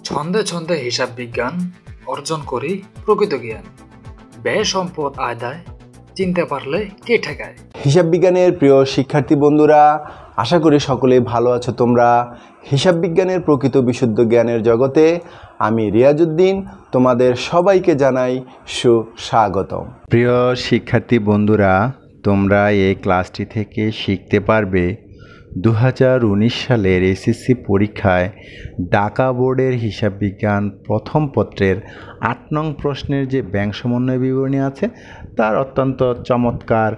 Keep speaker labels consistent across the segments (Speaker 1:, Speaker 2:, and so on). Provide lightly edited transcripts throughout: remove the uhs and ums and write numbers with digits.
Speaker 1: ছন্দে ছন্দে হিসাব বিজ্ঞান অর্জন করি প্রকৃত জ্ঞান। ব্যয় সম্পদ আদায় চিনতে পারলে কে ঠেকায়।
Speaker 2: হিসাব বিজ্ঞানের প্রিয় শিক্ষার্থী বন্ধুরা, আশা করি সকলেই ভালো আছো তোমরা। হিসাব বিজ্ঞানের প্রকৃত বিশুদ্ধ জ্ঞানের জগতে আমি রিয়াজউদ্দিন তোমাদের সবাইকে জানাই সুস্বাগতম। প্রিয় শিক্ষার্থী বন্ধুরা, তোমরা এই ক্লাসটি থেকে শিখতে পারবে 2019 সালের এসএসসি পরীক্ষায় ঢাকা বোর্ডের হিসাব বিজ্ঞান প্রথম পত্রের 8 নং প্রশ্নের যে ব্যাংক সমন্বয় বিবরণী আছে তার অত্যন্ত চমৎকার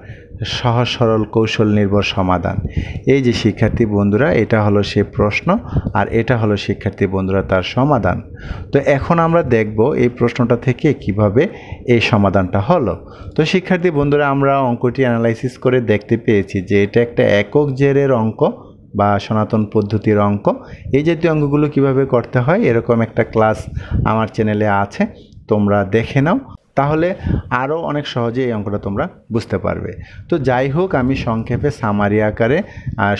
Speaker 2: সহজ সরল কৌশল নির্ভর সমাধান। এই যে শিক্ষার্থী বন্ধুরা, এটা হলো সে প্রশ্ন আর এটা হলো শিক্ষার্থী বন্ধুরা তার সমাধান। তো এখন আমরা দেখব এই প্রশ্নটা থেকে কিভাবে এই সমাধানটা হলো। তো শিক্ষার্থী বন্ধুরা, আমরা অঙ্কটি অ্যানালাইসিস করে দেখতে পেয়েছি যে এটা একটা একক জেরের অঙ্ক বা সনাতন পদ্ধতির অঙ্ক। এই জাতীয় অঙ্কগুলো কিভাবে করতে হয় এরকম একটা ক্লাস আমার চ্যানেলে আছে, তোমরা দেখে নাও, তাহলে আরও অনেক সহজে এই অঙ্কটা তোমরা বুঝতে পারবে। তো যাই হোক, আমি সংক্ষেপে সামারি আকারে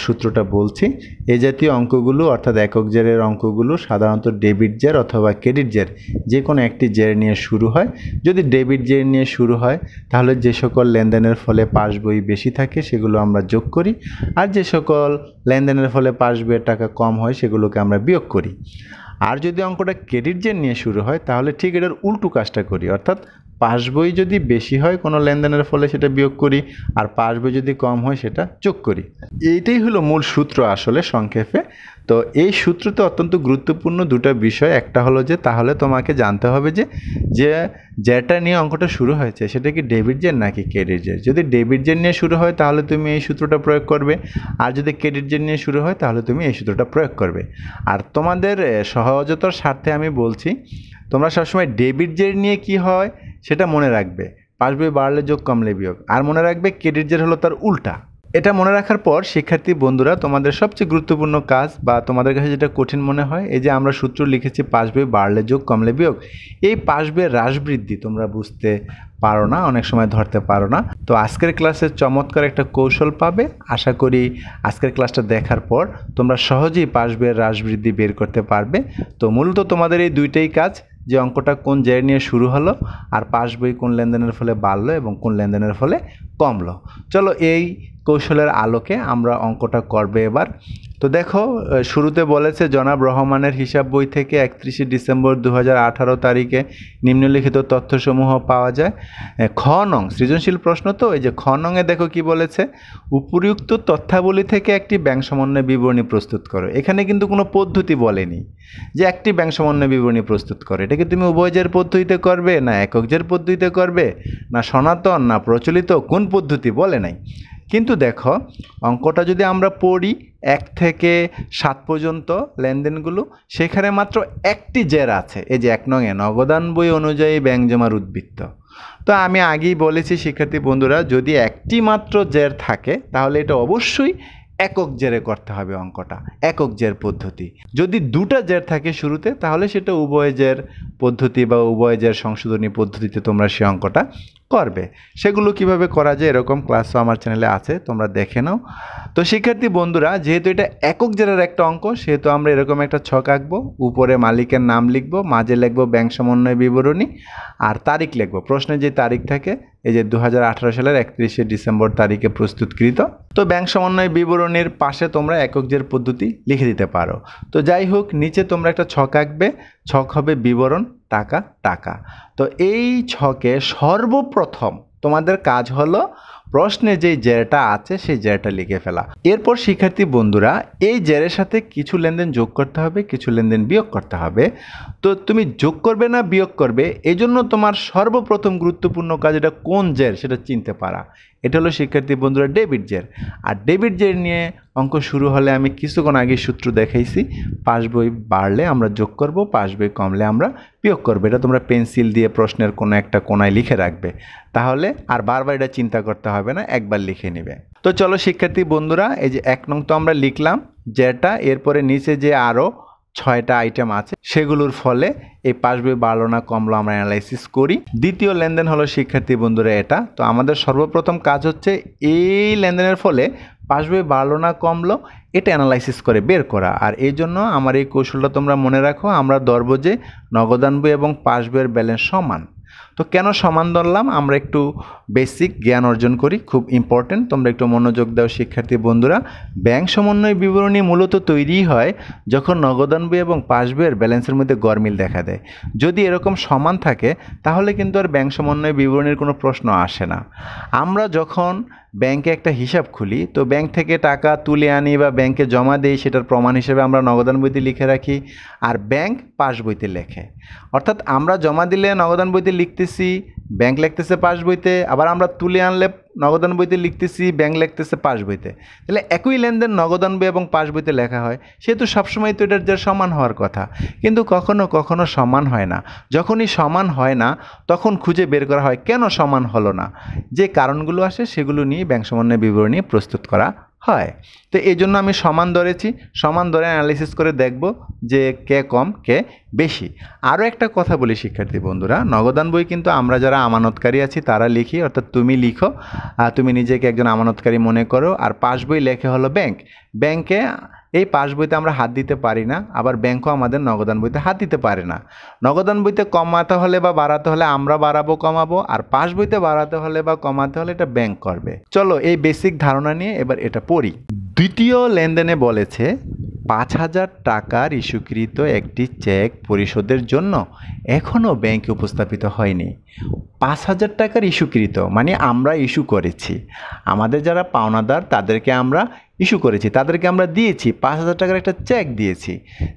Speaker 2: সূত্রটা বলছি। এই জাতীয় অঙ্কগুলো অর্থাৎ একক জেরের অঙ্কগুলো সাধারণত ডেবিট জের অথবা ক্রেডিট জের যে কোনো একটি জের নিয়ে শুরু হয়। যদি ডেবিট জের নিয়ে শুরু হয় তাহলে যে সকল লেনদেনের ফলে পাস বই বেশি থাকে সেগুলো আমরা যোগ করি, আর যে সকল লেনদেনের ফলে পাস বইয়ের টাকা কম হয় সেগুলোকে আমরা বিয়োগ করি। আর যদি অঙ্কটা ক্রেডিট জের নিয়ে শুরু হয় তাহলে ঠিক এটার উল্টো কাজটা করি, অর্থাৎ পাস বই যদি বেশি হয় কোনো লেনদেনের ফলে সেটা বিয়োগ করি, আর পাস বই যদি কম হয় সেটা যোগ করি। এইটাই হলো মূল সূত্র আসলে সংক্ষেপে। তো এই সূত্রতে অত্যন্ত গুরুত্বপূর্ণ দুটো বিষয়, একটা হলো যে তাহলে তোমাকে জানতে হবে যে যেটা নিয়ে অঙ্কটা শুরু হয়েছে সেটা কি ডেবিট জের নাকি ক্রেডিট জের। যদি ডেবিট জের নিয়ে শুরু হয় তাহলে তুমি এই সূত্রটা প্রয়োগ করবে, আর যদি ক্রেডিট জের নিয়ে শুরু হয় তাহলে তুমি এই সূত্রটা প্রয়োগ করবে। আর তোমাদের সহজতার স্বার্থে আমি বলছি, তোমরা সবসময় ডেবিট জের নিয়ে কি হয় সেটা মনে রাখবে, পাস বই বাড়লে যোগ কমলে বিয়োগ, আর মনে রাখবে ক্রেডিট জের হলো তার উল্টা। এটা মনে রাখার পর শিক্ষার্থী বন্ধুরা, তোমাদের সবচেয়ে গুরুত্বপূর্ণ কাজ বা তোমাদের কাছে যেটা কঠিন মনে হয়, এই যে আমরা সূত্র লিখেছি পাস বই বাড়লে যোগ কমলে বিয়োগ, এই পাস বইয়ের হ্রাস বৃদ্ধি তোমরা বুঝতে পারো না, অনেক সময় ধরতে পারো না। তো আজকের ক্লাসে চমৎকার একটা কৌশল পাবে। আশা করি আজকের ক্লাসটা দেখার পর তোমরা সহজেই পাস বইয়ের হ্রাস বৃদ্ধি বের করতে পারবে। তো মূলত তোমাদের এই দুইটাই কাজ, যে অঙ্কটা কোন জের নিয়ে শুরু হলো আর পাস বই কোন লেনদেনের ফলে বাড়লো এবং কোন লেনদেনের ফলে কমলো। চলো এই কৌশলের আলোকে আমরা অঙ্কটা করবে এবার। তো দেখো, শুরুতে বলেছে জনাব রহমানের হিসাব বই থেকে 31 ডিসেম্বর 2018 তারিখে নিম্নলিখিত তথ্যসমূহ পাওয়া যায়। খ নং সৃজনশীল প্রশ্ন, তো এই যে খ নংয়ে দেখো কি বলেছে, উপরিউক্ত তথ্যাবলী থেকে একটি ব্যাংক সমন্বয় বিবরণী প্রস্তুত করো। এখানে কিন্তু কোনো পদ্ধতি বলেনি যে একটি ব্যাংক সমন্বয় বিবরণী প্রস্তুত করো। এটা কি তুমি উভয় জের পদ্ধতিতে করবে, না একক জের পদ্ধতিতে করবে, না সনাতন, না প্রচলিত, কোন পদ্ধতি বলে নাই। কিন্তু দেখো, অঙ্কটা যদি আমরা পড়ি 1 থেকে 7 পর্যন্ত লেনদেনগুলো, সেখানে মাত্র একটি জের আছে। এই যে 1 নংয়ে নগদান বই অনুযায়ী ব্যাংক জমার উদ্বৃত্ত। তো আমি আগেই বলেছি শিক্ষার্থী বন্ধুরা, যদি একটি মাত্র জের থাকে তাহলে এটা অবশ্যই একক জেরে করতে হবে অঙ্কটা, একক জের পদ্ধতি। যদি দুটা জের থাকে শুরুতে তাহলে সেটা উভয় জের পদ্ধতি বা উভয় জের সংশোধনী পদ্ধতিতে তোমরা সে অঙ্কটা করবে। সেগুলো কিভাবে করা যায় এরকম ক্লাসও আমার চ্যানেলে আছে, তোমরা দেখে নাও। তো শিক্ষার্থী বন্ধুরা, যেহেতু এটা একক জেরের একটা অঙ্ক সেহেতু আমরা এরকম একটা ছক আঁকবো। উপরে মালিকের নাম লিখবো, মাঝে লিখবো ব্যাংক সমন্বয় বিবরণী, আর তারিখ লিখবো। প্রশ্নে যে তারিখ থাকে, এই যে 2018 সালের 31 ডিসেম্বর তারিখে প্রস্তুতকৃত। তো ব্যাংক সমন্বয় বিবরণীর পাশে তোমরা একক জের পদ্ধতি লিখে দিতে পারো। তো যাই হোক, নিচে তোমরা একটা ছক আঁকবে, ছক হবে বিবরণ টাকা টাকা। তো এই ছকে সর্বপ্রথম তোমাদের কাজ হলো প্রশ্নে যেই জেরটা আছে সেই জেরটা লিখে ফেলা। এরপর শিক্ষার্থী বন্ধুরা, এই জেরের সাথে কিছু লেনদেন যোগ করতে হবে, কিছু লেনদেন বিয়োগ করতে হবে। তো তুমি যোগ করবে না বিয়োগ করবে, এই জন্য তোমার সর্বপ্রথম গুরুত্বপূর্ণ কাজ এটা কোন জের সেটা চিনতে পারা। এটা হলো শিক্ষার্থী বন্ধুরা ডেবিট জের। আর ডেবিট জের নিয়ে অঙ্ক শুরু হলে আমি কিছুক্ষণ আগে সূত্র দেখাইছি, পাস বই বাড়লে আমরা যোগ করব, পাস বই কমলে আমরা বিয়োগ করবো। এটা তোমরা পেন্সিল দিয়ে প্রশ্নের কোনো একটা কোনায় লিখে রাখবে, তাহলে আর বারবার এটা চিন্তা করতে হবে না, একবার লিখে নেবে। তো চলো শিক্ষার্থী বন্ধুরা, এই যে 1 নং তো আমরা লিখলাম যেটা, এরপরে নিচে যে আরও 6টা আইটেম আছে সেগুলোর ফলে এই পাস বই বাড়লো না কমলো আমরা অ্যানালাইসিস করি। দ্বিতীয় লেনদেন হলো শিক্ষার্থী বন্ধুরা এটা। তো আমাদের সর্বপ্রথম কাজ হচ্ছে এই লেনদেনের ফলে
Speaker 3: পাস বই বাড়লো না কমলো এটা অ্যানালাইসিস করে বের করা। আর এই জন্য আমার এই কৌশলটা তোমরা মনে রাখো, আমরা ধরবো যে নগদান বই এবং পাস বইয়ের ব্যালেন্স সমান। তো কেন সমান ধরলাম, আমরা একটু বেসিক জ্ঞান অর্জন করি, খুব ইম্পর্টেন্ট, তোমরা একটু মনোযোগ দাও শিক্ষার্থী বন্ধুরা। ব্যাংক সমন্বয় বিবরণী মূলত তৈরি হয় যখন নগদান বই এবং পাস বইয়ের ব্যালেন্সের মধ্যে গরমিল দেখা দেয়। যদি এরকম সমান থাকে তাহলে কিন্তু আর ব্যাংক সমন্বয় বিবরণীর কোনো প্রশ্ন আসে না। আমরা যখন ব্যাংকে একটা হিসাব খুলি, তো ব্যাংক থেকে টাকা তুলে আনি বা ব্যাংকে জমা দিই, সেটার প্রমাণ হিসেবে আমরা নগদান বইতে লিখে রাখি, আর ব্যাংক পাস বইতে লেখে। অর্থাৎ আমরা জমা দিলে নগদান বইতে লিখতেছি, ব্যাংক লিখতেছে পাস বইতে, আবার আমরা তুলে আনলে নগদান বইতে লিখতেছি, ব্যাংক লিখতেছে পাস বইতে। তাহলে একই লেনদেন নগদান বই এবং পাস বইতে লেখা হয়, সেহেতু সবসময় তো এটার যে সমান হওয়ার কথা, কিন্তু কখনো কখনো সমান হয় না। যখনই সমান হয় না তখন খুঁজে বের করা হয় কেন সমান হলো না, যে কারণগুলো আসে সেগুলো নিয়ে ব্যাংক সমন্বয় বিবরণী প্রস্তুত করা হয়। তো এই জন্য আমি সমান ধরেছি, সমান ধরে অ্যানালিসিস করে দেখব যে কে কম কে বেশি। আরও একটা কথা বলি শিক্ষার্থী বন্ধুরা, নগদান বই কিন্তু আমরা যারা আমানতকারী আছি তারা লিখি, অর্থাৎ তুমি লিখো, তুমি নিজেকে একজন আমানতকারী মনে করো, আর পাস বই লেখে হলো ব্যাংক। ব্যাংকে এই পাস বইতে আমরা হাত দিতে পারি না, আবার ব্যাংকও আমাদের নগদান বইতে হাত দিতে পারে না। নগদান বইতে কমাতে হলে বা বাড়াতে হলে আমরা বাড়াবো কমাবো, আর পাস বইতে বাড়াতে হলে বা কমাতে হলে এটা ব্যাংক করবে। চলো এই বেসিক ধারণা নিয়ে এবার এটা পড়ি। দ্বিতীয় লেনদেনে বলেছে 5,000 টাকার ইস্যুকৃত একটি চেক পরিশোধের জন্য এখনও ব্যাংকে উপস্থাপিত হয়নি। 5,000 টাকার ইস্যুকৃত মানে আমরা ইস্যু করেছি, আমাদের যারা পাওনাদার তাদেরকে আমরা ইস্যু করেছি, তাদেরকে আমরা দিয়েছি 5,000 টাকার একটা চেক দিয়েছি।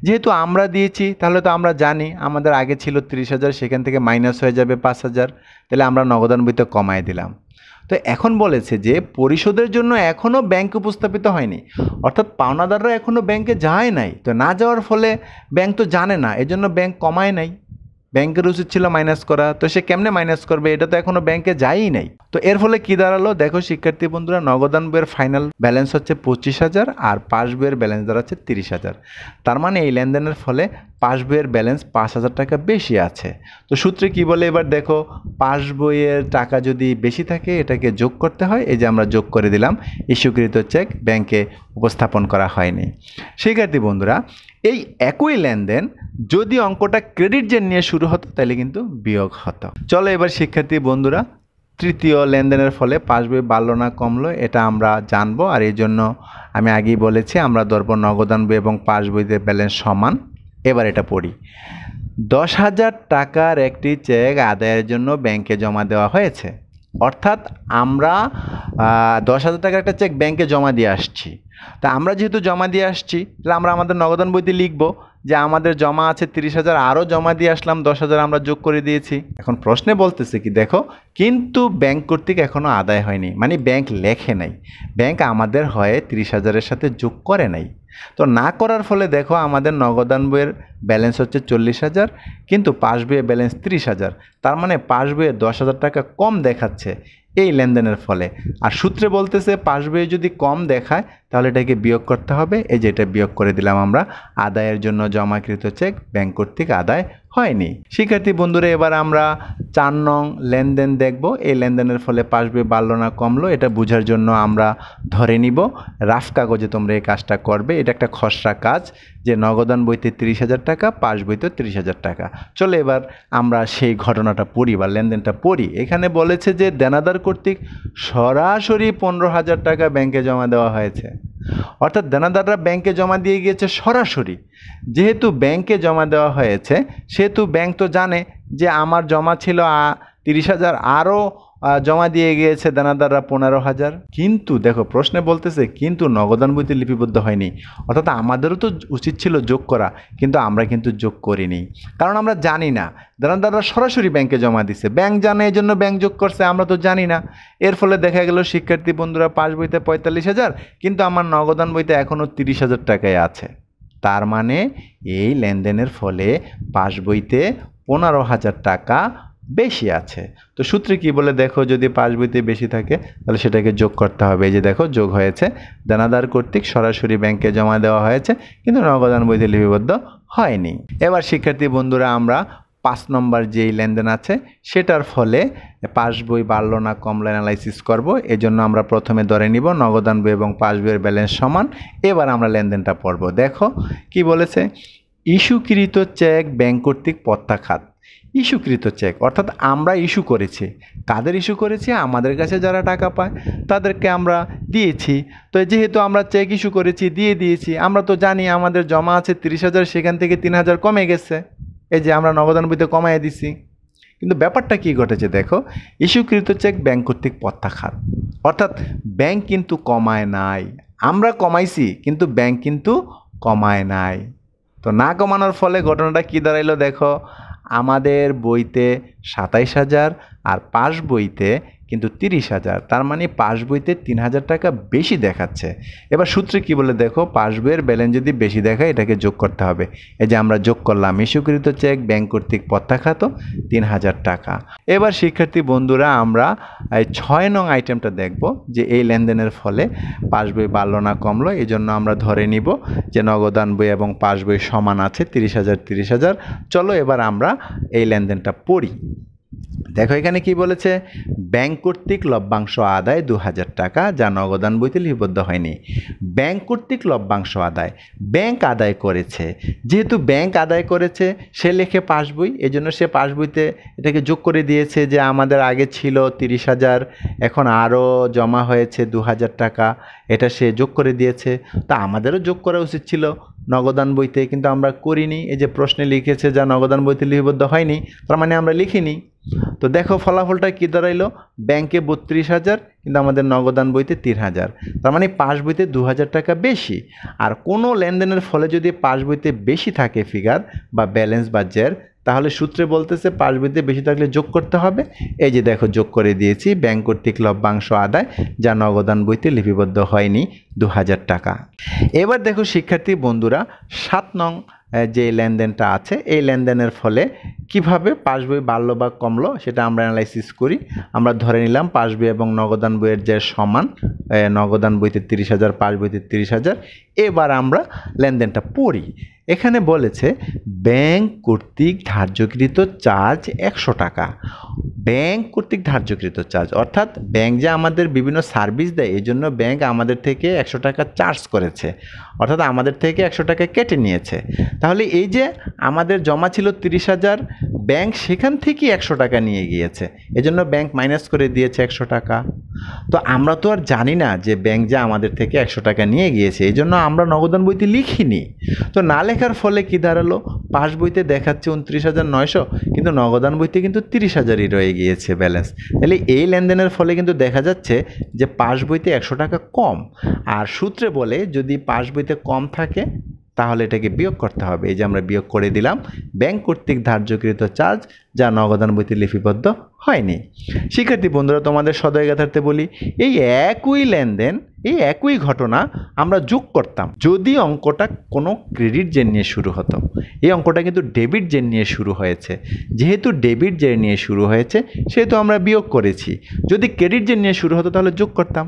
Speaker 3: যেহেতু আমরা দিয়েছি তাহলে তো আমরা জানি আমাদের আগে ছিল 30,000, সেখান থেকে মাইনাস হয়ে যাবে 5,000, তাহলে আমরা নগদান বইতে কমায় দিলাম। তো এখন বলেছে যে পরিশোধের জন্য এখনও ব্যাংকে উপস্থাপিত হয়নি, অর্থাৎ পাওনাদাররা এখনও ব্যাংকে যায় নাই। তো না যাওয়ার ফলে ব্যাংক তো জানে না, এজন্য ব্যাংক কমায় নাই। ব্যাংকের উচিত ছিল মাইনাস করা, তো সে কেমনে মাইনাস করবে, এটা তো এখনও ব্যাংকে যায়ই নাই। তো এর ফলে কি দাঁড়ালো, দেখো শিক্ষার্থী বন্ধুরা, নগদান বইয়ের ফাইনাল ব্যালেন্স হচ্ছে 25,000 আর পাস বইয়ের ব্যালেন্স দাঁড়াচ্ছে 30,000। তার মানে এই লেনদেনের ফলে পাস বইয়ের ব্যালেন্স 5,000 টাকা বেশি আছে। তো সূত্রে কি বলে এবার দেখো, পাস বইয়ের টাকা যদি বেশি থাকে এটাকে যোগ করতে হয়, এই যে আমরা যোগ করে দিলাম, ইস্যুকৃত চেক ব্যাংকে উপস্থাপন করা হয়নি। শিক্ষার্থী বন্ধুরা, এই একই লেনদেন যদি অঙ্কটা ক্রেডিট জেন নিয়ে শুরু হতো তাহলে কিন্তু বিয়োগ হতো। চলো এবার শিক্ষার্থী বন্ধুরা, তৃতীয় লেনদেনের ফলে পাস বই বাড়লো না কমলো এটা আমরা জানবো। আর এই জন্য আমি আগেই বলেছি আমরা ধরবো নগদান বই এবং পাস বইতে ব্যালেন্স সমান। এবার এটা পড়ি। 10,000 টাকার একটি চেক আদায়ের জন্য ব্যাংকে জমা দেওয়া হয়েছে, অর্থাৎ আমরা 10,000 টাকার একটা চেক ব্যাংকে জমা দিয়ে আসছি। তা আমরা যেহেতু জমা দিয়ে আসছি, তাহলে আমরা আমাদের নগদান বইতে লিখব যে আমাদের জমা আছে 30,000, আরও জমা দিয়ে আসলাম 10,000 আমরা যোগ করে দিয়েছি। এখন প্রশ্নে বলতেছে কি দেখো, কিন্তু ব্যাংক কর্তৃক এখনও আদায় হয়নি, মানে ব্যাংক লেখে নাই, ব্যাংক আমাদের হয়ে 30,000-এর সাথে যোগ করে নাই। তো না করার ফলে দেখো আমাদের নগদান বইয়ের ব্যালেন্স হচ্ছে 40,000, কিন্তু পাস বইয়ের ব্যালেন্স 30,000, তার মানে পাস বইয়ে 10,000 টাকা কম দেখাচ্ছে এই লেনদেনের ফলে। আর সূত্রে বলতেছে পাস বইয়ে যদি কম দেখায় তাহলে এটাকে বিয়োগ করতে হবে, এই যে এটা বিয়োগ করে দিলাম আমরা। আদায়ের জন্য জমাকৃত চেক ব্যাংক কর্তৃক আদায় হয়নি। শিক্ষার্থী বন্ধুরা, এবার আমরা 4 নং লেনদেন দেখব। এই লেনদেনের ফলে পাস বই বাড়লো না কমলো এটা বোঝার জন্য আমরা ধরে নিব রাফ কাগজে তোমরা এই কাজটা করবে। এটা একটা খসড়া কাজ যে নগদান বইতে 30,000 টাকা, পাস বইতে 30,000 টাকা। চলো এবার আমরা সেই ঘটনাটা পড়ি বা লেনদেনটা পড়ি। এখানে বলেছে যে দেনাদার কর্তৃক সরাসরি 15,000 টাকা ব্যাংকে জমা দেওয়া হয়েছে, অর্থাৎ দেনাদাররা ব্যাংকে জমা দিয়ে গিয়েছে সরাসরি। যেহেতু ব্যাংকে জমা দেওয়া হয়েছে সেহেতু ব্যাংক তো জানে যে আমার জমা ছিল 30,000, আরও জমা দিয়ে গিয়েছে দেনাদাররা 15,000। কিন্তু দেখো প্রশ্নে বলতেছে কিন্তু নগদান বইতে লিপিবদ্ধ হয়নি, অর্থাৎ আমাদেরও তো উচিত ছিল যোগ করা, কিন্তু আমরা কিন্তু যোগ করিনি, কারণ আমরা জানি না। দেনাদাররা সরাসরি ব্যাংকে জমা দিছে, ব্যাংক জানে, এই জন্য ব্যাংক যোগ করছে, আমরা তো জানি না। এর ফলে দেখা গেল শিক্ষার্থী বন্ধুরা পাস বইতে 45,000, কিন্তু আমার নগদান বইতে এখনও 30,000 টাকায় আছে। তার মানে এই লেনদেনের ফলে পাস বইতে 15,000 টাকা বেশি আছে। তো সূত্রে কি বলে দেখো, যদি পাস বইতে বেশি থাকে তাহলে সেটাকে যোগ করতে হবে। এই যে দেখো যোগ হয়েছে, দেনাদার কর্তৃক সরাসরি ব্যাংকে জমা দেওয়া হয়েছে কিন্তু নগদান বইতে লিপিবদ্ধ হয়নি। এবার শিক্ষার্থী বন্ধুরা আমরা 5 নম্বর যেই লেনদেন আছে সেটার ফলে পাস বই বাড়লো না কমলো অ্যানালাইসিস করব। এজন্য আমরা প্রথমে ধরে নিব নগদান বই এবং পাস বইয়ের ব্যালেন্স সমান। এবার আমরা লেনদেনটা পড়ব। দেখো কি বলেছে, ইস্যুকৃত চেক ব্যাংক কর্তৃক প্রত্যাখ্যাত। ইস্যুকৃত চেক অর্থাৎ আমরা ইস্যু করেছি। কাদের ইস্যু করেছি? আমাদের কাছে যারা টাকা পায় তাদেরকে আমরা দিয়েছি। তো যেহেতু আমরা চেক ইস্যু করেছি, দিয়ে দিয়েছি, আমরা তো জানি আমাদের জমা আছে 30,000, সেখান থেকে 3,000 কমে গেছে, এই যে আমরা নগদান বইতে কমাই দিছি। কিন্তু ব্যাপারটা কি ঘটেছে দেখো, ইস্যুকৃত চেক ব্যাংক কর্তৃক প্রত্যাখ্যাত অর্থাৎ ব্যাংক কিন্তু কমায় নাই, আমরা কমাইছি কিন্তু ব্যাংক কিন্তু কমায় নাই। তো না কমানোর ফলে ঘটনাটা কি দাঁড়াইলো দেখো, আমাদের বইতে 27,000 আর পাস বইতে কিন্তু 30,000, তার মানে পাস বইতে 3,000 টাকা বেশি দেখাচ্ছে। এবার সূত্রে কি বলে দেখো, পাস বইয়ের ব্যালেন্স যদি বেশি দেখায় এটাকে যোগ করতে হবে। এই যে আমরা যোগ করলাম, ইস্যুকৃত চেক ব্যাংক কর্তৃক প্রত্যাখ্যাত 3,000 টাকা। এবার শিক্ষার্থী বন্ধুরা আমরা 6 নং আইটেমটা দেখব যে এই লেনদেনের ফলে পাস বই বাড়লো না কমলো। এই জন্য আমরা ধরে নিব যে নগদান বই এবং পাস বই সমান আছে 30,000 30,000। চলো এবার আমরা এই লেনদেনটা পড়ি। দেখো এখানে কি বলেছে, ব্যাংক কর্তৃক লভ্যাংশ আদায় 2,000 টাকা যা নগদান বইতে লিপিবদ্ধ হয়নি। ব্যাংক কর্তৃক লভ্যাংশ আদায়, ব্যাংক আদায় করেছে, যেহেতু ব্যাংক আদায় করেছে সে লেখে পাস বই, এজন্য সে পাস বইতে এটাকে যোগ করে দিয়েছে যে আমাদের আগে ছিল 30,000, এখন আরও জমা হয়েছে 2,000 টাকা, এটা সে যোগ করে দিয়েছে। তো আমাদেরও যোগ করা উচিত ছিল নগদান বইতে, কিন্তু আমরা করিনি। এই যে প্রশ্নে লিখেছে যা নগদান বইতে লিপিবদ্ধ হয়নি, তার মানে আমরা লিখিনি। তো দেখো ফলাফলটা কী দাঁড়াইলো, ব্যাংকে 32,000 কিন্তু আমাদের নগদান বইতে 3,000, তার মানে পাস বইতে 2,000 টাকা বেশি। আর কোনো লেনদেনের ফলে যদি পাস বইতে বেশি থাকে ফিগার বা ব্যালেন্স বা জের, তাহলে সূত্রে বলতেছে পাস বইতে বেশি থাকলে যোগ করতে হবে। এই যে দেখো যোগ করে দিয়েছি, ব্যাংক কর্তৃক লভ্যাংশ আদায় যা নগদান বইতে লিপিবদ্ধ হয়নি 2,000 টাকা। এবার দেখো শিক্ষার্থী বন্ধুরা 7 নং যে লেনদেনটা আছে, এই লেনদেনের ফলে কিভাবে পাস বই বাড়লো বা কমলো সেটা আমরা অ্যানালাইসিস করি। আমরা ধরে নিলাম পাস বই এবং নগদান বইয়ের যে সমান, নগদান বইতে 30,000 পাস বইতে 30,000। এবার আমরা লেনদেনটা পড়ি। এখানে বলেছে ব্যাংক কর্তৃক ধার্যকৃত চার্জ 100 টাকা। ব্যাংক কর্তৃক ধার্যকৃত চার্জ অর্থাৎ ব্যাংক যে আমাদের বিভিন্ন সার্ভিস দেয়, এই জন্য ব্যাংক আমাদের থেকে 100 টাকা চার্জ করেছে, অর্থাৎ আমাদের থেকে 100 টাকা কেটে নিয়েছে। তাহলে এই যে আমাদের জমা ছিল 30,000, ব্যাংক সেখান থেকেই 100 টাকা নিয়ে গিয়েছে, এজন্য ব্যাংক মাইনাস করে দিয়েছে 100 টাকা। তো আমরা তো আর জানি না যে ব্যাংক যে আমাদের থেকে 100 টাকা নিয়ে গিয়েছে, এই জন্য আমরা নগদান বইতে লিখিনি। তো না লেখার ফলে কি দাঁড়ালো, পাস বইতে দেখাচ্ছে 29,900, কিন্তু নগদান বইতে কিন্তু 30,000ই রয়ে গিয়েছে ব্যালেন্স। তাহলে এই লেনদেনের ফলে কিন্তু দেখা যাচ্ছে যে পাস বইতে 100 টাকা কম। আর সূত্রে বলে যদি পাস বইতে কম থাকে তাহলে এটাকে বিয়োগ করতে হবে। এই যে আমরা বিয়োগ করে দিলাম ব্যাংক কর্তৃক ধার্যকৃত চার্জ যা নগদান বইতে লিপিবদ্ধ হয়নি। শিক্ষার্থী বন্ধুরা তোমাদের সদয় জ্ঞাতার্থে বলি, এই একই লেনদেন, এই একই ঘটনা আমরা যোগ করতাম যদি অঙ্কটা কোনো ক্রেডিট জেন নিয়ে শুরু হতো। এই অঙ্কটা কিন্তু ডেবিট জেন নিয়ে শুরু হয়েছে, যেহেতু ডেবিট জেন নিয়ে শুরু হয়েছে সেহেতু আমরা বিয়োগ করেছি। যদি ক্রেডিট জেন নিয়ে শুরু হতো তাহলে যোগ করতাম।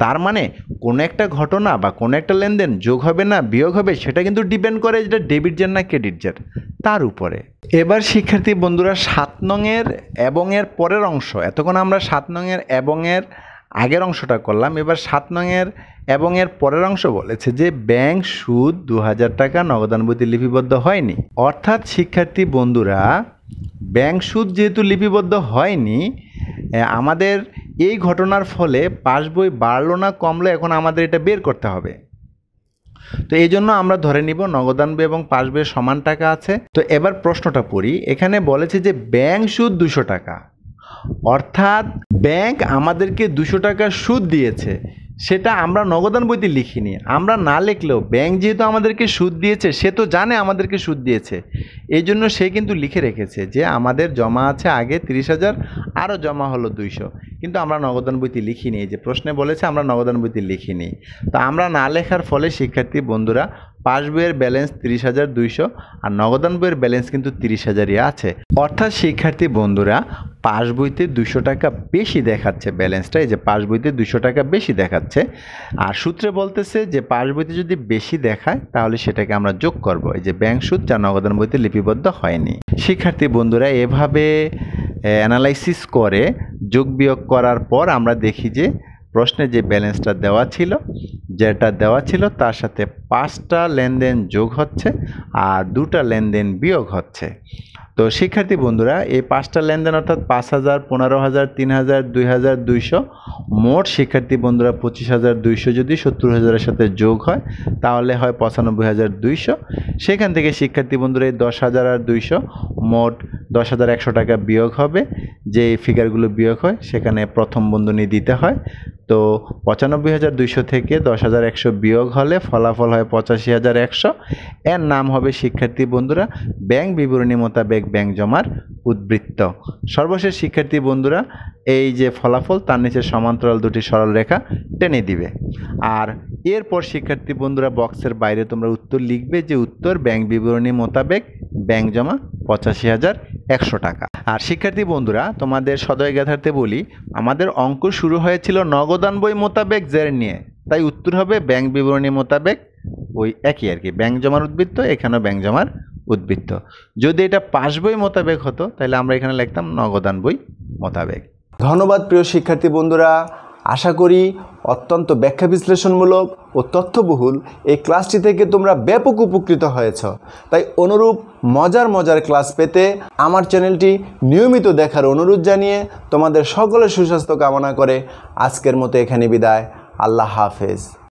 Speaker 3: তার মানে কোনো একটা ঘটনা বা কোনো একটা লেনদেন যোগ হবে না বিয়োগ হবে সেটা কিন্তু ডিপেন্ড করে যেটা ডেবিট জেন না ক্রেডিট জেন তার উপরে। এবার শিক্ষার্থী বন্ধুরা 7 নংয়ের এবং এর পরের অংশ, এতক্ষণ আমরা 7 নংয়ের এবং এর আগের অংশটা করলাম। এবার 7 নংয়ের এবং এর পরের অংশ বলেছে যে ব্যাংক সুদ 2,000 টাকা নগদান বইতে লিপিবদ্ধ হয়নি। অর্থাৎ শিক্ষার্থী বন্ধুরা ব্যাংক সুদ যেহেতু লিপিবদ্ধ হয়নি, আমাদের এই ঘটনার ফলে পাস বই বাড়লো না কমলো, এখন আমাদের এটা বের করতে হবে। তো এই জন্য আমরা ধরে নিব নগদান বই এবং পাস বইয়ের সমান টাকা আছে। তো এবার প্রশ্নটা পড়ি। এখানে বলেছে যে ব্যাংক সুদ 200 টাকা, অর্থাৎ ব্যাংক আমাদেরকে 200 টাকা সুদ দিয়েছে, সেটা আমরা নগদান বইতে লিখিনি। আমরা না লিখলেও ব্যাংক যেহেতু আমাদেরকে সুদ দিয়েছে সে তো জানে আমাদেরকে সুদ দিয়েছে, এই জন্য সে কিন্তু লিখে রেখেছে যে আমাদের জমা আছে আগে 30,000, আরও জমা হলো 200, কিন্তু আমরা নগদান বইতে লিখিনি। এই যে প্রশ্নে বলেছে আমরা নগদান বইতে লিখিনি। তো আমরা না লেখার ফলে শিক্ষার্থী বন্ধুরা পাস বইয়ের ব্যালেন্স 30,200 আর নগদান বইয়ের ব্যালেন্স কিন্তু 30,000ই আছে। অর্থাৎ শিক্ষার্থী বন্ধুরা পাস বইতে 200 টাকা বেশি দেখাচ্ছে ব্যালেন্সটা, এই যে পাস বইতে 200 টাকা বেশি দেখাচ্ছে। আর সূত্রে বলতেছে যে পাস বইতে যদি বেশি দেখায় তাহলে সেটাকে আমরা যোগ করব, এই যে ব্যাংক সুদ যা নগদান বইতে লিপিবদ্ধ হয়নি। শিক্ষার্থী বন্ধুরা এভাবে অ্যানালাইসিস করে যোগ বিয়োগ করার পর আমরা দেখি যে প্রশ্নে যে ব্যালেন্সটা দেওয়া ছিল, যেটা দেওয়া ছিল তার সাথে 5টা লেনদেন যোগ হচ্ছে আর 2টা লেনদেন বিয়োগ হচ্ছে। তো শিক্ষার্থী বন্ধুরা এই 5টা লেনদেন অর্থাৎ 5,000, 15,000, 3,000, 2,200 মোট শিক্ষার্থী বন্ধুরা 25,200 যদি 70,000-এর সাথে যোগ হয় তাহলে হয় 95,200। সেখান থেকে শিক্ষার্থী বন্ধুরা এই 10,000 আর 200 মোট 10,100 টাকা বিয়োগ হবে। যে ফিগারগুলো বিয়োগ হয় সেখানে প্রথম বন্ধনী দিতে হয়। তো 95,200 থেকে 10,100 বিয়োগ হলে ফলাফল হয় 85,100। এর নাম হবে শিক্ষার্থী বন্ধুরা ব্যাংক বিবরণী মোতাবেক ব্যাংক জমার উদ্বৃত্ত। সর্বশেষ শিক্ষার্থী বন্ধুরা এই যে ফলাফল তার নিচে সমান্তরাল দুটি সরল রেখা টেনে দিবে। আর এরপর শিক্ষার্থী বন্ধুরা বক্সের বাইরে তোমরা উত্তর লিখবে যে উত্তর ব্যাংক বিবরণী মোতাবেক ব্যাংক জমা 85,100 টাকা। আর শিক্ষার্থী বন্ধুরা তোমাদের সদয় জ্ঞাতার্থে বলি, আমাদের অঙ্ক শুরু হয়েছিল নগদান বই মোতাবেক জের নিয়ে, তাই উত্তর হবে ব্যাংক বিবরণী মোতাবেক ওই একই আর কি, ব্যাংক জমার উদ্বৃত্ত, এখানেও ব্যাংক জমার উদ্বৃত্ত। যদি এটা পাস বই মোতাবেক হতো তাহলে আমরা এখানে লিখতাম নগদান বই মোতাবেক।
Speaker 2: ধন্যবাদ প্রিয় শিক্ষার্থী বন্ধুরা, আশা করি অত্যন্ত ব্যাখ্যা বিশ্লেষণমূলক ও তথ্যবহুল এই ক্লাসটি থেকে তোমরা ব্যাপক উপকৃত হয়েছ। তাই অনুরূপ মজার ক্লাস পেতে আমার চ্যানেলটি নিয়মিত দেখার অনুরোধ জানিয়ে তোমাদের সকলের সুস্বাস্থ্য কামনা করে আজকের মতো এখানে বিদায়। আল্লাহ হাফেজ।